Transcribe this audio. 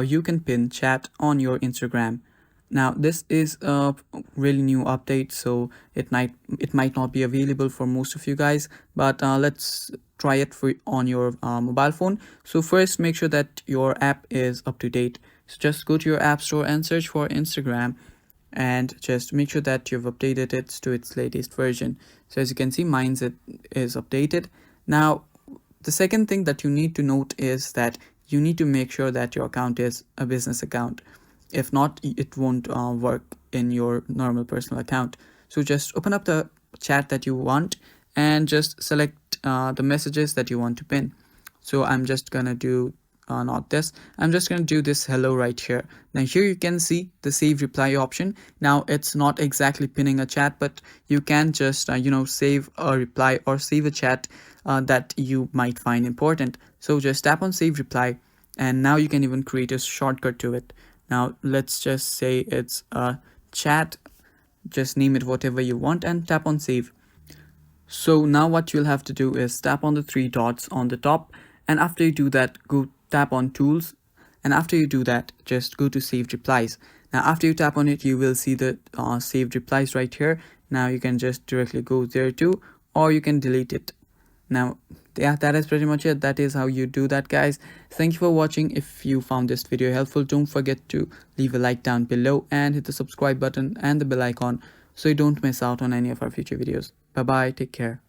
you can pin chat on your Instagram. Now this is a really new update, so it might not be available for most of you guys, but let's try it for on your mobile phone. So first, make sure that your app is up to date. So just go to your app store and search for Instagram, and just make sure that you've updated it to its latest version. So as you can see, mine's it is updated. Now the second thing that you need to note is that you need to make sure that your account is a business account. If not, it won't work in your normal personal account. So just open up the chat that you want and just select the messages that you want to pin. So I'm just gonna do not this, I'm just gonna do this hello right here. Now here you can see the save reply option. Now it's not exactly pinning a chat, but you can just save a reply or save a chat that you might find important. So just tap on save reply, and now you can even create a shortcut to it. Now let's just say it's a chat, just name it whatever you want and tap on save. So now what you'll have to do is tap on the three dots on the top, and after you do that, go tap on tools, and after you do that, just go to saved replies. Now after you tap on it, you will see the saved replies right here. Now you can just directly go there too, or you can delete it. Now yeah, that is pretty much it. That is how you do that, guys. Thank you for watching. If you found this video helpful, don't forget to leave a like down below and hit the subscribe button and the bell icon so you don't miss out on any of our future videos. Bye bye, take care.